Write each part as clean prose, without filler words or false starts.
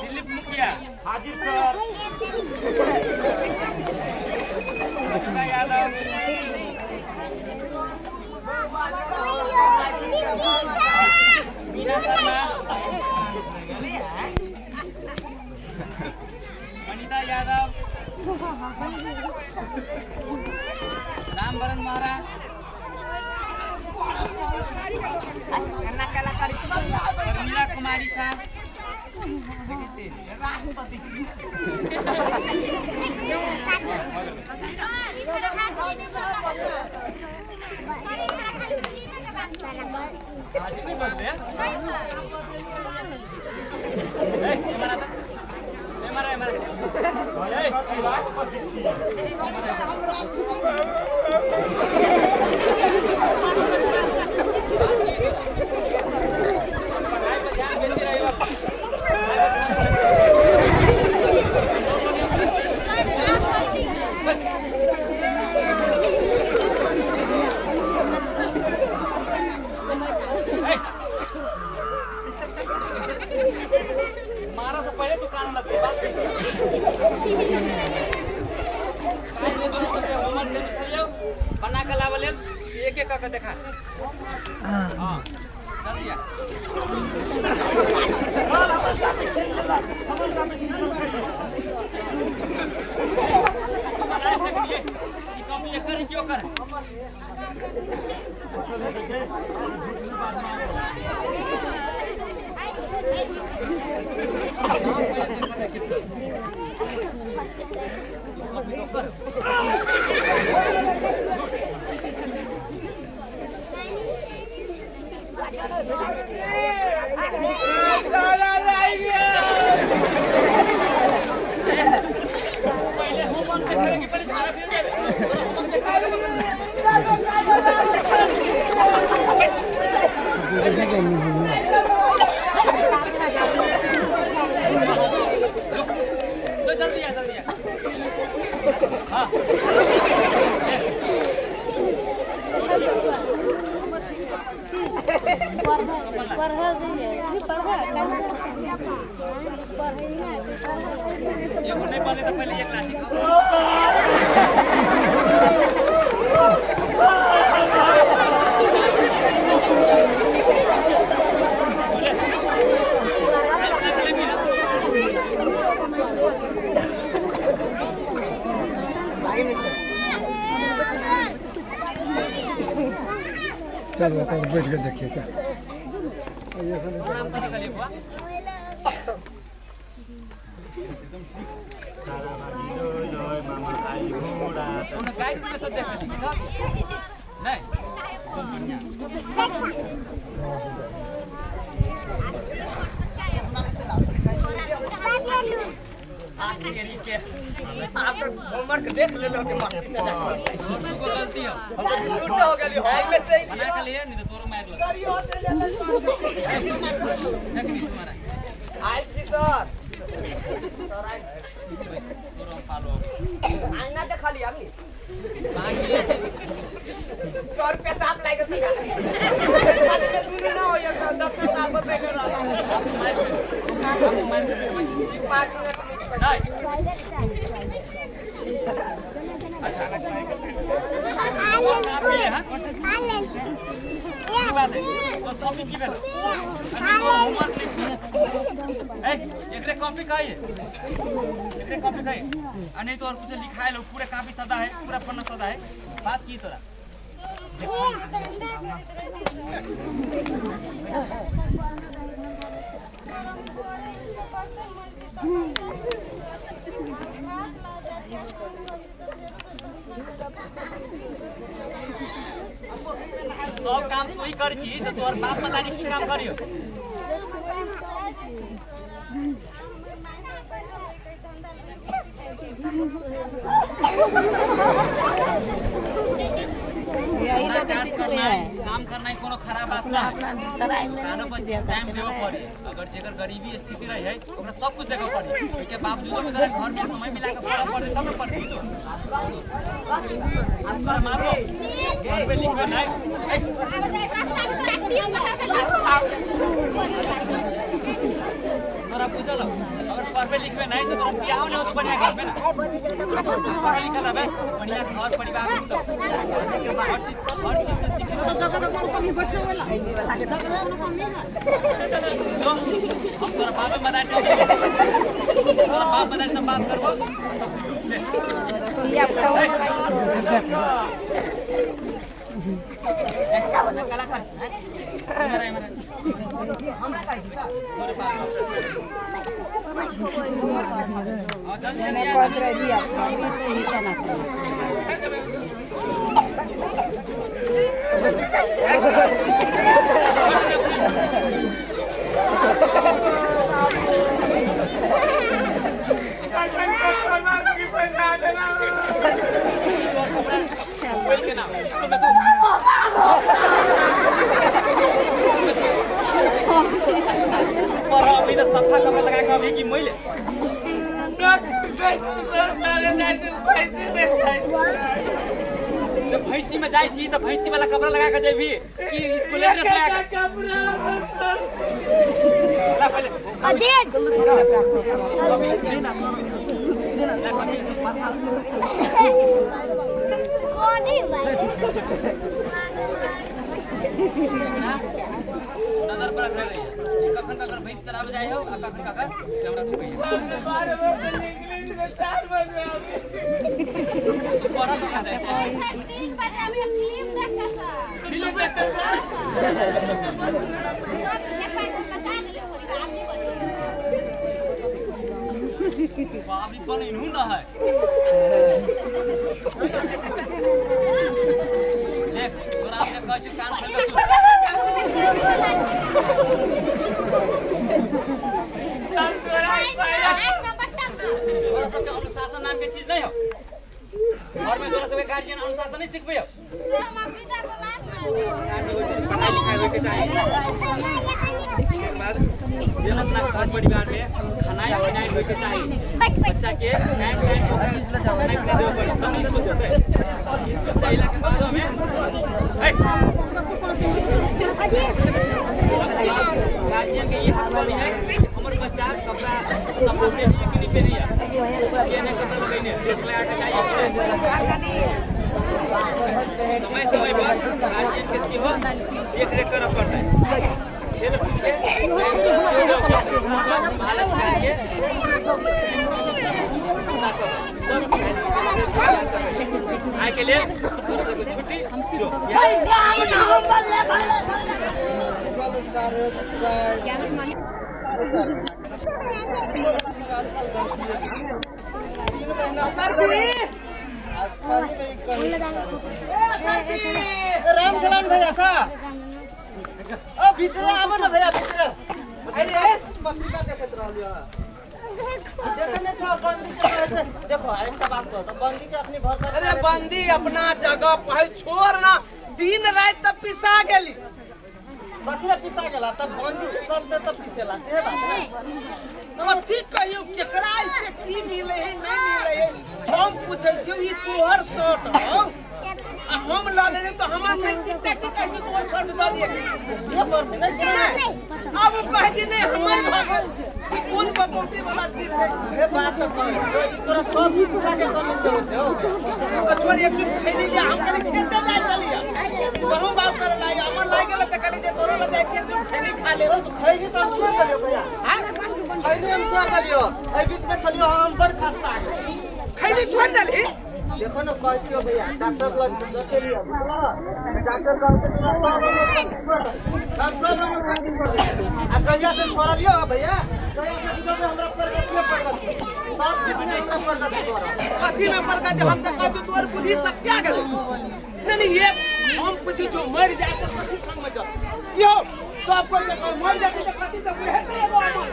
दिलीप मुखिया हाजिर सर यादव मीना शर्मा अनिता यादव रामवरण महाराज मीना कुमारी साहब राष्ट्रपति एक का देखा हां कर दिया ये कर क्यों कर चल बता बैठ के देखिए चल आप होमवर्क देख ले लो कि मस्ती से को गलती है हम तो झूठ हो गेली है में से ही बना के लिए नहीं तो तोरो मार लो करी हो से ले ले आई छी सर सर आई तोरो फॉलो आईना देखा लिया हमनी बाकी 100 रुपया चाप लागे तो दुनु ना हो एक 10 रुपया चाप पे कर रहा कॉपी खाइए नहीं तो और कुछ लिखा है लो पूरे काफी सदा है पूरा पन्ना सदा है बात की तोरा सब काम तू ही कर छी तो तोर बाप पता नहीं की काम करियो काम करना ही कोनो खराब बात ना टाइम देबो पड़ी अगर जेकर गरीबी स्थिति रही है ओकरा सब कुछ देबो पड़ी के बावजूद अगर घर में समय मिला के पढ़ा पड़े तब न पढ़ी तो आसपास मारो घर पे लिखबे नहीं तोरा पूछल अगर पढ़बे लिखबे नहीं तो तोरा बियाह नहीं हो तो बढ़िया घर में ना पढ़ा लिखा रहबे बढ़िया घर परिवार में तो हर चीज से शिक्षित तो जगह पर कमी बैठे होला जो हम तोरा बाप में मदार तोरा बाप मदार से बात करबो या कलाकार हमरा काई तोरे बाप मैंने कोतरा दिया अभी तो ही ना इसको मैं अभी तो सफा कपड़ा लगा के अभी की मैले भैंसी में जाई छी तो भैंसी वाला कपड़ा लगा के जेबी कि स्कूल ड्रेस लगा के ला पहले अजीत कौन है भाई नजर पर रख रही है कखन कखन भैंस चरावे जाई हो आ कखन कखन से हमरा तू कहिए 12 बजे इंग्लिश में 4 बजे तू पढ़ा तो जाए 3 बजे अभी हम फिल्म देखता था अभी बने नू ना है देख तोरा आपने कह छी कान खोल के तोरा सबके अनुशासन नाम के चीज नहीं हो घर में तोरा सबके गार्जियन अनुशासन नहीं सिखबे हो पढ़ाई लिखाई होके चाहिए बाद जे अपना घर परिवार में खाना बनाए होके चाहिए बच्चा के टाइम खाना पीना देबो पड़े तब इसको जोते इसको चाहिए के बाद हमें गार्जियन के ये हकदारी है हमर बच्चा कपड़ा सब पे लिए कि नहीं पे लिया के ने कपड़ा लगाइने ड्रेस लगा के चाहिए समय समय पर गार्जियन के सेहो देख रेख करब पड़ता है खेल कूद के सब भारत के सब आए के लिए छुट्टी जो राम खिलान भैया था भीतर आवा ना भैया भीतर अरे पत्रिका देखत रहलियो देखने छ बंदी के देखो एक बात तो बंदी के अपनी भर अरे बंदी अपना जगह पर छोड़ ना दिन रात तब पिसा गेली बतिया पिसा गेला तब बंदी के चलते तब पिसेला से बात ना कथी कहियो केकरा से की मिले है नहीं मिले है हम पूछै छियो ई तोहर शर्ट हो आ हम ला लेने तो हमार नहीं कितना की कहीं तोहर शर्ट दे दिए ये पर ना अब कह दी नहीं हमर भागल ई कौन बपोटी वाला चीज है ये बात तो तोरा सब पूछा के कमी से होते हो छोड़ एक दिन खेली जा हम कने खेते जाय चलिया कहूं बात करे लाई हमर लाग गेल त कली जे तोरो ल जाय छी तू खेली खा ले तो खैनी तो छोड़ दलियो भैया हां खैनी हम छोड़ दलियो ए बीच में चलियो हम बड़ खस्ता खैनी छोड़ दली देखो ना कहतियो भैया डॉक्टर लग देखे लियो डॉक्टर कहते हैं आ कहिया से छोड़ लियो भैया कहिया से जो हमरा पर देखिए पड़त सब जितने हमरा पर देखिए कथी में पर का हम तक का तोर बुद्धि सचका गेल नहीं ये हम पूछी जो मर जाए तो कथी संग में जा यो सब कोई के मर जाए तो कथी तो है तो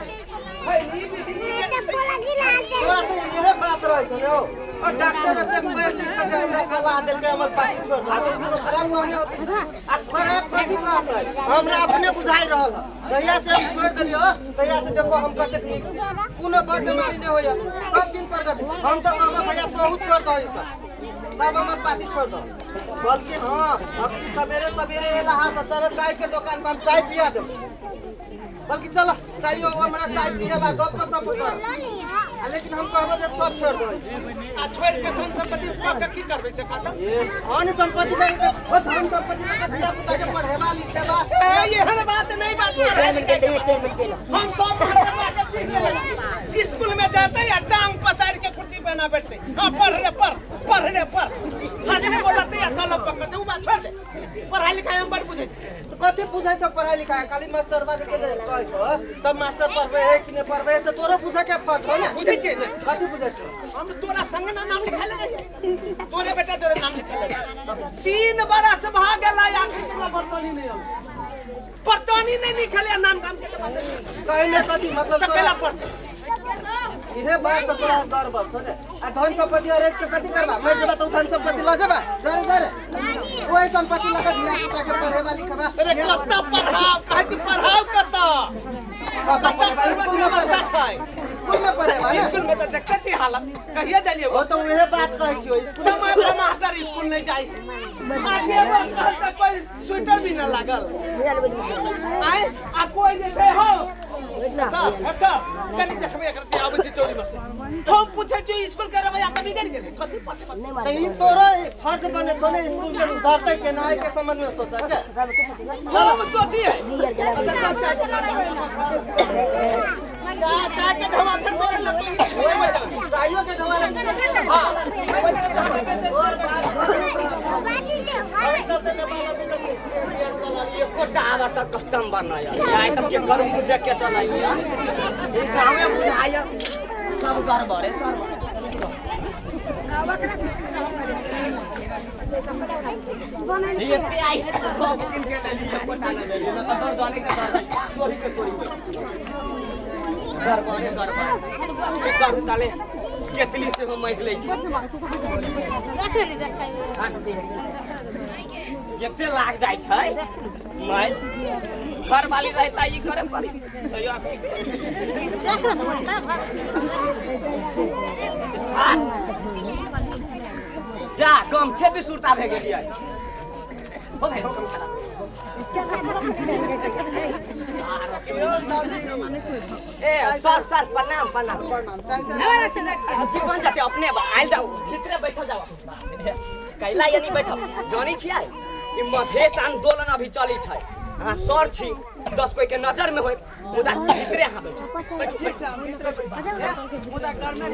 खैनी विधि ये बात रहे छ नो और डॉक्टर के बैठ के हमरा सलाह दे के हमर पास छोड़ खराब कहने आ खराब कथी बात है हमरा अपने बुझाई रहल कहिया से हम छोड़ दलियो कहिया से देखो हम का टेक्निक कोनो बड़ बीमारी नहीं होया सब दिन पर हम तो कहबो भैया सोहू छोड़ दो सब हमर पार्टी छोड़ दो बल्कि हां अब सवेरे सवेरे एला तो चलो चाय के दुकान पर चाय पिया दो बल्कि चलो चाहिए हमरा चाय पिएला गप सब कर लेकिन हम कहबो जे सब छोड़ दो आ छोड़ के धन संपत्ति का की करबे से पता ये धन संपत्ति का धन संपत्ति का दिया पुता के पढ़ेवा लिखेवा ये हर बात नहीं बात हम सब स्कूल में जाते या टांग पसार के कुर्सी पे ना बैठते हां पढ़ रे पर हां नहीं बोलते या कलम पकड़ते उ बात छोड़ दे पढ़ाई लिखाई हम बड़ बुझै छी कथि बुझै छ पढ़ाई लिखाई खाली मास्टर बाजे के कहै छ तब मास्टर पढ़बे है कि नहीं पढ़बे से तोरा बुझै के पढ़ छ ना बुझै छी ने कथि बुझै छ हम तोरा संग ना नाम लिखा ले तोरे बेटा तोरे नाम लिखा ले 3 बरस भाग गेला या कितना बर्तनी नहीं हम बर्तनी नहीं निकले नाम काम के कहीं में कथि मतलब तकेला पढ़ इहे बात तो तोरा गर्व छ ने आ धन संपत्ति और एक के कथि करबा मर जेबा तो धन संपत्ति ल जेबा जरे जरे कोई संपत्ति ल के दिया पुता के पढ़ेवा लिखबा अरे कत्ता पढ़ाओ कहती पढ़ाओ कत्ता स्कूल में पढ़ा छै स्कूल में पढ़ेवा ना स्कूल में तो देखते छी हालत कहिए दलिए वो तो उहे बात कहै छियो समय पर मास्टर स्कूल नहीं जाई आगे बार कहता कोई स्वेटर भी ना लागल आए आ कोई जैसे हो अच्छा कनी देखबे एकर आबै छी चोरी में से हम पूछे छी स्कूल के रवैया कभी कर गेले कथि पते तो ई तोरा फर्ज बने छ ने स्कूल के सुधारते के ना के समझ में सोचा के हम सोचिए अच्छा चाचा के ढवा फिर बोल लग चाहिए के ढवा हां और बात ये कोटा आवाज तक कस्टम बनाया यार तब के घर में देख के चलाइयो यार ये गांव में बुझाया सब घर भरे सर ये पे आई सब दिन के ले लिए कोटा ले लिए ना तो जाने का चोरी के चोरी घर भरे एक घर ताले केतली से हम मैच ले छी केते लाग जाय छै मैं घर वाली रहता ई करे पड़ी जा कम 26 उड़ता भे गेलियै हो भाई कम खड़ा ए सर प्रणाम जीवन जाते अपने आइल जाओ भीतर बैठो जाओ कैला यानी बैठो जानी छियै ई मधेश आंदोलन अभी चली छै हां सर छी 10 कोई के नजर में होय मुदा भीतरे हां बैठो मुदा घर में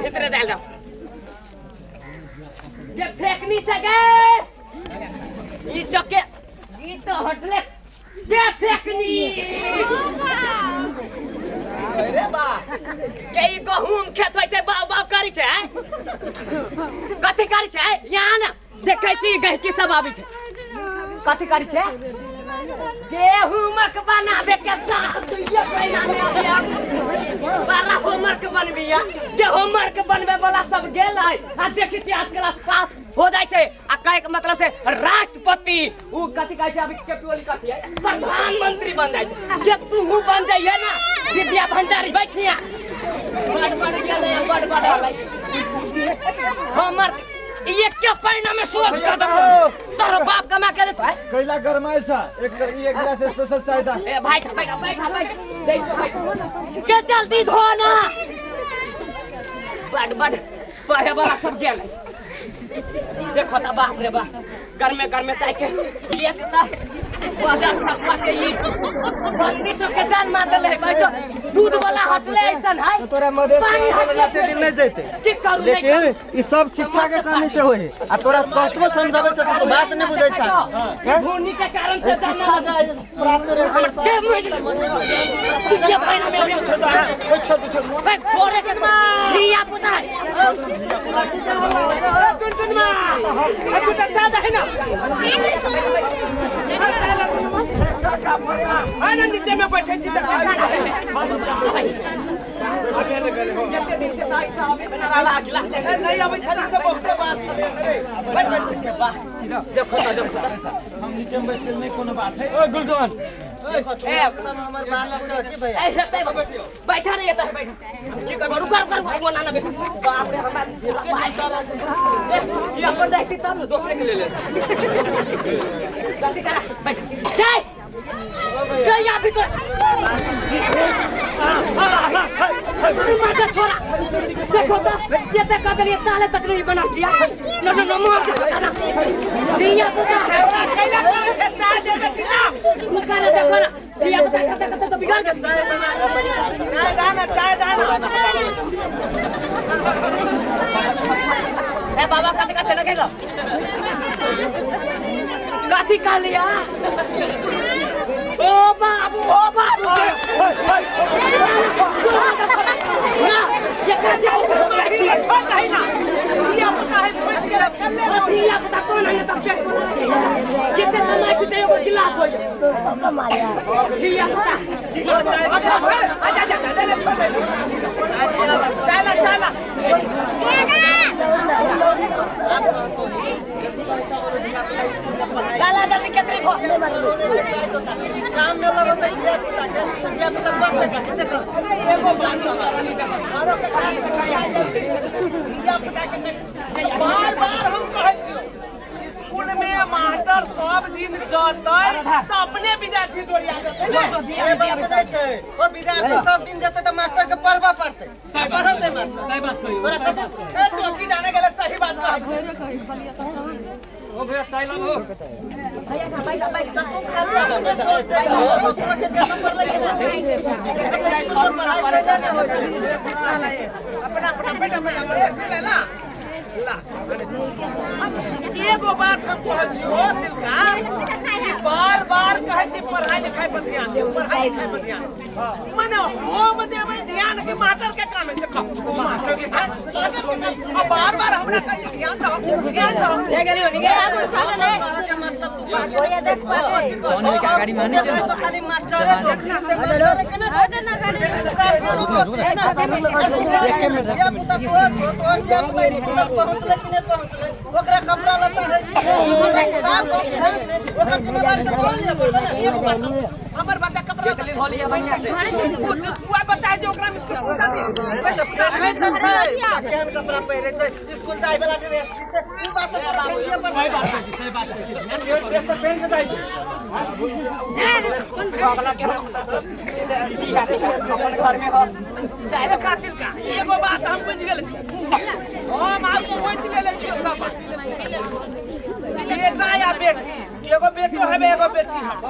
भीतरे जाओ ये फेंकनी छै गे ई चक्के ई तो हटले के फेकनी अरे बा के ई गहूम खेत होय छै बाव बाव करै छै कथि करै छै यहाँ ना देखै छी गहकी सब आबै छै कथि करै छै गेहूंमक बनाबे के साथ ये पहिना में आबिया बड़ा होमवर्क बनबिया जे होमवर्क बनबे वाला सब गेल है आ देखि छी आजकल साथ हो जाय छै आ कहे के मतलब से राष्ट्रपति उ कथि कहै छै अभी केपटोली कथि है प्रधानमंत्री बन जाय छै जे तू बन जाइए ना विद्या भंडारी बैठिया बड़ गेल है बड़ होमवर्क ये क्या परिणाम में सोच कर तारा बाप कमा के देता है कैला गरमाइल छ एक गिलास स्पेशल चाय दा ए भाई बैठा दे छो भाई के जल्दी धो ना बड़ पाया वाला सब गेल देखो ता बाप रे बाप घर में चाय के एक ता बाजार खसवा के ई बंदी सब के जान मार देले है बैठो दूध वाला हटले ऐसन है तोरा मदद से दिन नहीं जैते की करू लेकिन ई सब शिक्षा के कमी से होय आ तोरा कतबो समझाबे छ तो बात नहीं बुझै छ धोनी के कारण से शिक्षा प्राप्त रहे के ये पहिना में आबिया छोड़ भाई फोड़े के दिया पुता टुनटुन मा तू त ज्यादा है ना आनंद नीचे में बैठे छी त जते दिन से ताई साहब बना वाला अगला नहीं अभी खाली सब बहुते बात है बैठ के बात देखो हम नीचे में बैठ के नहीं कोनो बात है ओ गुलजोन देखो ए हमर बालक छ भैया ऐसे बैठा नहीं आता है बैठा की कर रुक वो ना बैठा बाप रे हमारा भाई चला ये अपन देखती तब ना दूसरे के ले ले जल्दी करा बैठ जय जय यहां भी तो मार छोड़ा देखो तो ये तक कदर ये ताले तक नहीं बना दिया न मार के दिया पुता है कैला से चाय दे के ना निकाल देखो ना दिया पुता कहते तो बिगाड़ के चाय दाना ए बाबा कहते लगे लो काठी का लिया ओ बाबू ना ये काठी छोटा है ना दिया पता है दिया पता कौन है तब चेक कितने समय से तेरे को गिलास हो जाए दिया पता चला चला जल्दी के देखो काम में लगा तो ये पता बढ़ गया कैसे कर एगो बात मारो के बार हम कहै छी स्कूल में मास्टर सब दिन जतै त अपने विद्यार्थी जोड़िया जतै ये बात नहीं छै और विद्यार्थी सब दिन जते त मास्टर के पढ़बा पड़तै पढ़ते मास्टर सही बात कहियो तोरा पता ए चौकी जाने गेले सही बात कहै ओ भैया चाय ला हो भैया बैठ तू खाली अपने दोस्त दोस्तों के कैसे पढ़ लगे पढ़ाई कैसे नहीं होय ला ये अपना बेटा चले ला एगो बात हम कहै छी ओ दिलका बार कहै छी पढ़ाई लिखाई पर ध्यान दे पढ़ाई लिखाई पर ध्यान माने होम देबै ध्यान के मास्टर के काम है से कह मास्टर के अब बार हमरा कहै छी ध्यान दो ले गेलियो निके कौन के गाड़ी में नहीं चल खाली मास्टर है देखना से मास्टर के ना ये पुता को ये पुता पहुंच लेकिन नहीं पहुंच ओकरा कपड़ा लता है ओकर जिम्मेदारी तो तोरा लिए पड़ता ना हमर बच्चा कपड़ा धो लिया बढ़िया से वो बच्चा है जो ओकरा में स्कूल पहुंचा दिए ओए तो पता है केहन कपड़ा पहिरे छै स्कूल जाय वाला ड्रेस ई बात तो तोरा लिए पर सही बात है ड्रेस तो पहन के जाई अगला के जी अपन घर में हो चाहे खातिर का एगो बात हम बुझ गेल छी हम आप सोच लेले छी सब बेटा या बेटी एगो बेटो है एगो बेटी है तो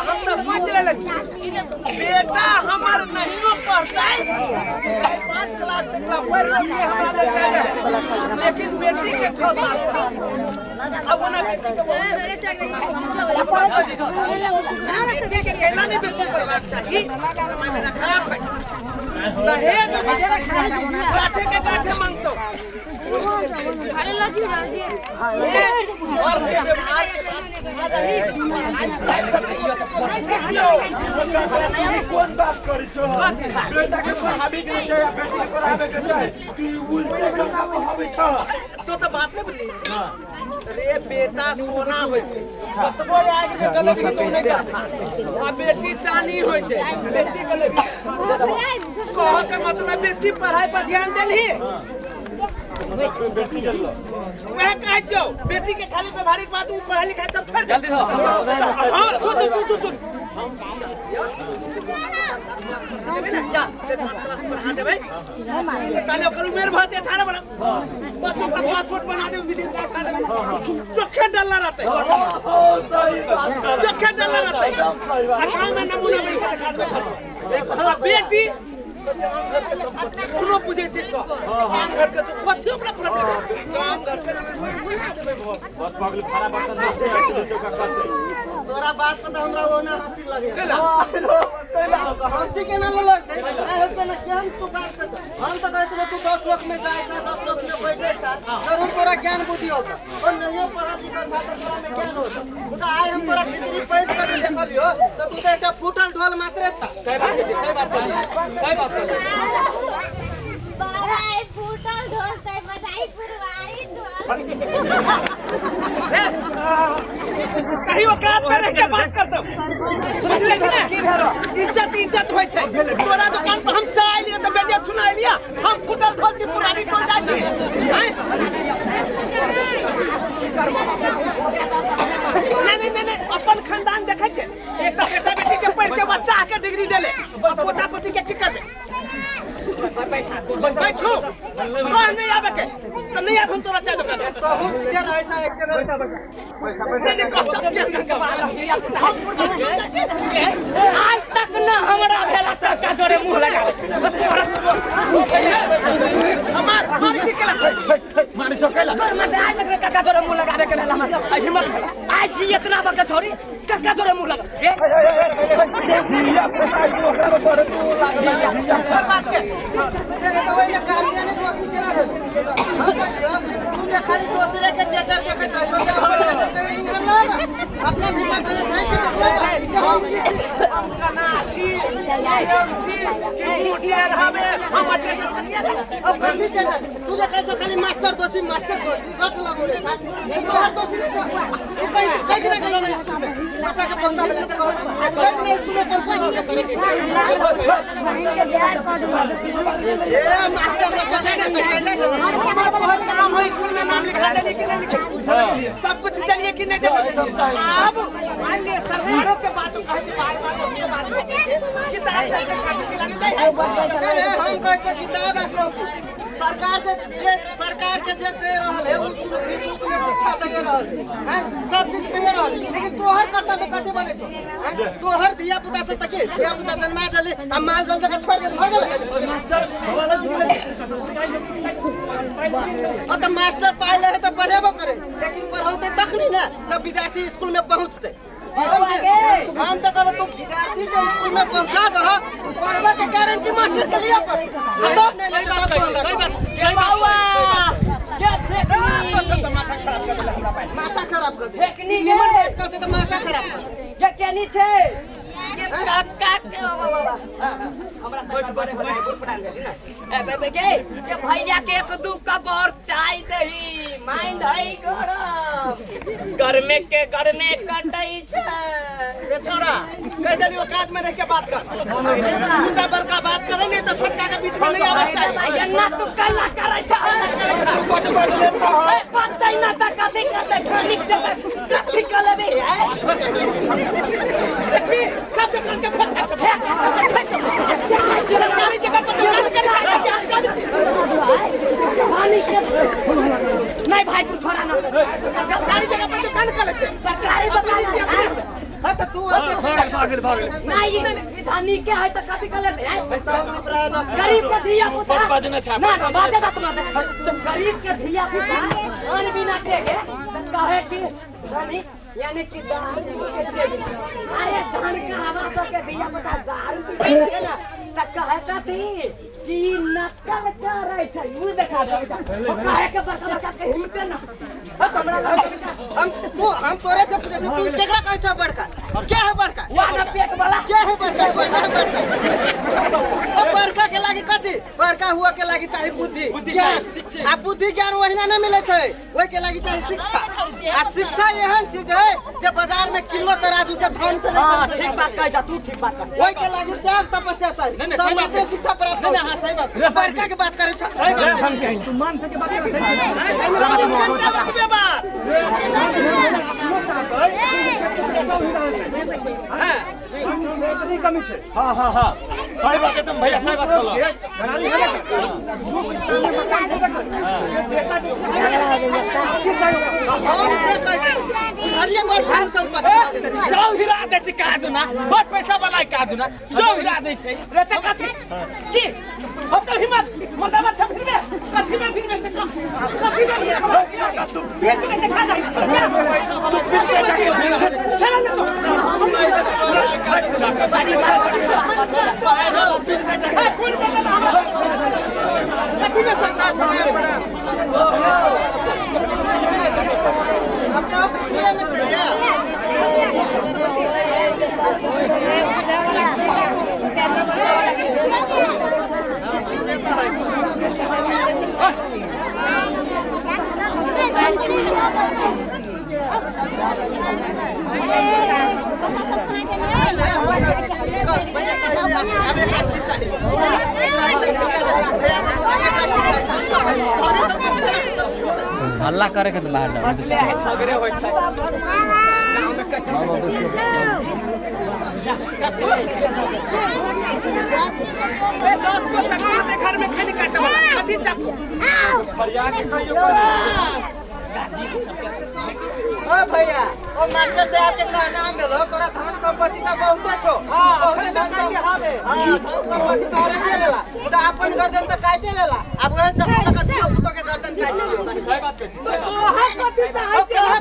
हम तो सोच लेले छी बेटा हमर नहीं पढ़तै चाहे 5 क्लास तक ला पढ़ ले हमरा ले जाए लेकिन बेटी के 6 साल अब वो ना बेटी के कहना नहीं बेची करवाक चाहिए समय मेरा खराब है दहेज काठे के काठे मांगतो और के व्यवहार कौन बात करी छो बेटा के पढ़ाबे के चाहे बेटी के पढ़ाबे के चाहे तू उल्टे के काम होबे छ तो बात नहीं बोली अरे बेटा सोना होय छै कतबो आग में गलत तो नहीं करता आ बेटी चानी होय छै बेटी गलत कह के मतलब बेसी पढ़ाई पर ध्यान देलही बेटी जल्लो वह कह जो बेटी के खाली व्यवहारिक बात ऊ पढ़ाई लिखाई सब छोड़ जल्दी हां सुन जा ते 5 क्लास पढ़ा देबै ताले करू मेर भात 18 बरस बस ओकरा पासपोर्ट बना देबै विदेश में पठा देबै चोखे डलला रहतै चोखे डलला रहतै गांव में नमूना मिल के दिखा देबै बेटी कोनो बुझेते छ काम घर के कथि ओकरा प्रति काम घर के बस पागल खाना बर्तन तोरा बात पता हमरा ओना हंसी लगे केला हंसी के ना लगे ए हो के ना ज्ञान तू बात कर हम तो कहते तू 10 लोग में जाए छ 10 लोग में बैठे छ जरूर तोरा ज्ञान बुद्धि होगा और नहीं पढ़ा लिखा था तो तोरा में ज्ञान होगा तू तो आए हम तोरा भीतरी पैस कर देखलियो तो तू तो एक फूटल ढोल मात्रे छ सही बात है सही बात है बाबा ये फूटल ढोल से बधाई पुरवारी ढोल कहीं औकात में रह के बात करतो समझले कि नहीं इज्जत होय छै तोरा दुकान पर हम चाय लिए तो बेइज्जत सुनाई लिया हम फुटल खोल छी पुरानी टोल जाय छी नहीं अपन खानदान देखे छै एक तो बेटा बेटी के पढ़ के बच्चा के डिग्री देले पोता पोती के की करबे बैठो कह नहीं आवे के तो नहीं आब हम तोरा चाय दुकान तो हम सीधे रहे छ एक जगह नहीं कहता के बात हम आज तक न हमरा भेला टका जोरे मुंह लगावे हमार की केला मारी छकेला मैं आज तक टका जोरे मुंह लगावे के भेला हिम्मत आज ही इतना बका छोरी टका जोरे मुंह लगा बात के जगह तो वही गार्जियन को सीधे रहे तू के खाली दूसरे के थिएटर देखे छ अपने भीतर तो छै कि हम की हम कना छी मुटिया रहबे हम टेटर कतिया अब कथी के तू जे कहै छ खाली मास्टर दोषी रट लगोले था ई तो हर दोषी नहीं तू कई दिन गेलो ना स्कूल में माता के पहुंचा बेला से कई दिन स्कूल में पहुंचा ए मास्टर ने कहले हमारा बहुत काम है स्कूल में नाम लिखा देने की नहीं लिखे सब कुछ दिए कि नहीं दिए अब मान लिए सरकारों के बात बार-बार किताब हम कहै छ किताब सरकार के जे दे रहल है उस शुल्क में शिक्षा दे रहल है सब चीज दे रहल लेकिन तोहर कर्तव्य कते बने छो तोहर धिया पुता से तके धिया पुता जन्मा देले हम माल जल जगह छोड़ के भाग गेल अब तो मास्टर पाइले है तो पढ़ेबो करे लेकिन पढ़ौते तखनी ना जब विद्यार्थी स्कूल में पहुंचते हम तो कहब तू विद्यार्थी के स्कूल में पहुंचा दह पढ़वा के गारंटी मास्टर के लिए पर सब नहीं लेते माथा खराब कर दे निमन बात करते तो माथा खराब कर ये केनी छे ये काका के हमरा बैठ पटान गेली ना ए बेबे के ये भैया के एक दू कप और चाय दही माइंड है गरम के गरमे कटई छे ये छोड़ा कह देली औकात में रह के बात कर छोटा बड़का बात करे नहीं तो छोटका के बीच में नहीं आवे चाहिए ये ना तू कल्ला करे छे पता ही ना त कथि करते खानी जगह कथि कलबे है सब दुकान के सरकारी जगह पर दुकान के पानी के नहीं भाई तू छोड़ा ना सरकारी जगह पर दुकान करे सरकारी दुकान हां तो तू भागल नहीं धानी के है त कथि कलबे है गरीब के धिया पुता बाजना छाप ना बाजे बात ना गरीब के धिया पुता अन बिना के कहे कि धनी यानी कि दारू के चेबी अरे धन का हवा तो के दिया पता दारू पी के ना त कहता थी कि नक्कल करे छै मुंह देखा दे बेटा कहे के बड़का के हिम्मत ना हम तोरे से पूछे तू केकरा कहै छ बड़का क्या है बड़का वाला पेट वाला क्या है बड़का कोई नहीं बड़का अब बड़का के लागी कथी बड़का हुआ के लागी चाहे बुद्धि ज्ञान आ बुद्धि ज्ञान वहिना नहीं मिले छै ओइ के लागी चाहे शिक्षा आ शिक्षा एहन चीज है जे बाजार में किलो तराजू से धान से हां नहीं ठीक बात कह जा तू ठीक बात कर ओइ के लागी त्याग तपस्या चाहिए तब मात्र शिक्षा प्राप्त नहीं हां सही बात बड़का के बात करे छ हम कहीं तू मान के बात कर कमी छे हां हां हां सही बात एकदम भैया सही बात बोलो जाऊ हिरा दे छै का दुना बहुत पैसा वाला का दुना जाऊ हिरा दे छै रे त कथि की हो त हिम्मत मंदावा छ फिर में कथि में फिर में से कथि में तू बेच के खा जा पैसा वाला चला ले कथि में संसार में अपना बिजली में चलिए हल्ला करे के बाहर जाओ झगड़े होय छै गांव में कैसे ए 10 को चक्कर दे घर में खाली काटे वाला कथि चाकू फरियाद के कहियो ओ भैया ओ मास्टर साहब के कहना मिलो तोरा धन संपत्ति त बहुते छो बहुते धन संपत्ति हां धन संपत्ति तोरे के लेला उदा अपन गर्दन त काटे लेला अब ओहे चप्पल लगा दियो तो के गर्दन काट दियो सही बात कहती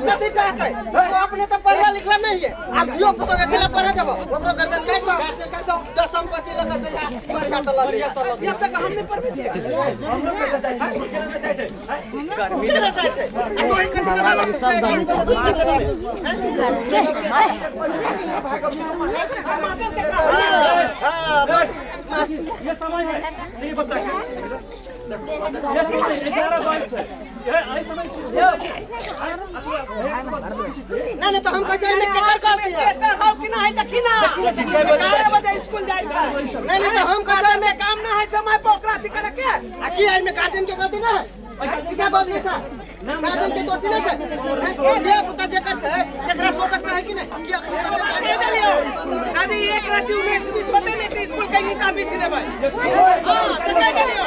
कथि चाहते वो अपने तो पढ़ा लिखला नहीं है अब दियो तो के केला पढ़ा देबो ओकरो गर्दन काट दो तो संपत्ति लगा दे मरगा त लगे जब तक हमने पर भी छै गर्मी चला जाय छै आ तोही कथि ये समय है नहीं बता ये समय 11 साल से ये आई समय नहीं तो हम कहै में केकर गलती है हां कि ना है दखिना 11 बजे स्कूल जाय छै नहीं तो हम कहै में काम ना है समय पर ओकरा अथी करे के आ की है में गार्डन के गलती ना है सीधा बोल नहीं था गार्डन के दोषी नहीं है ये पुता जेकर छै एकरा सोचत है कि नहीं कि अखनी कह देलियो यदि एक राति 19 बीच होते नहीं तो स्कूल के ईटा बीच लेबै हां से कह देलियो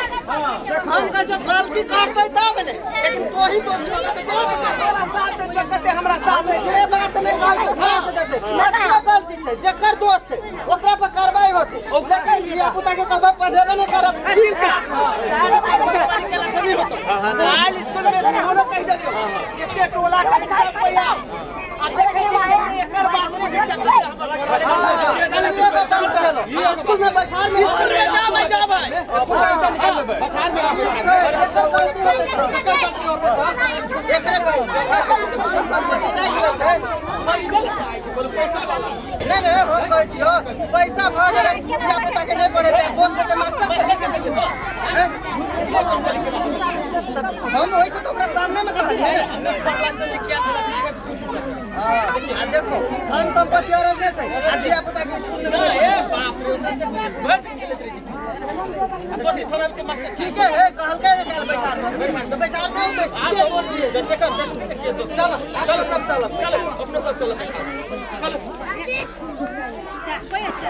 हम का जो गलती करते तब ने लेकिन तो ही दोषी होगा तो तोरा साथ दे कहते हमरा साथ दे ये बात नहीं बात साथ देते क्या गलती छै जेकर दोष छै ओकरा पर कार्रवाई होती लेकिन ये पुता के कब पढ़ेबे नहीं करब ठीक है चार बारी के से नहीं होता आज स्कूल में से होलो कह देलियो एते टोला का हिसाब पैया आ देखे छी एकर बात में चक्कर ये स्कूल में बैठा में स्कूल में जा भाई बैठा में एकरे संपत्ति नहीं खेले छै नहीं हम कहै छियो पैसा भ गेलै या पता के नहीं पड़े दोस्त के मास्टर हम वैसे तो हमरा सामने में कहलिए आ देखो धन संपत्ति और जे छै आ दिया पता के स्कूल में ए बाप रे ठीक है कहल के बैठा तो बैठा नहीं तो के दोस्ती है चलो चलो सब चलो चलो अपने सब चलो कोई अच्छा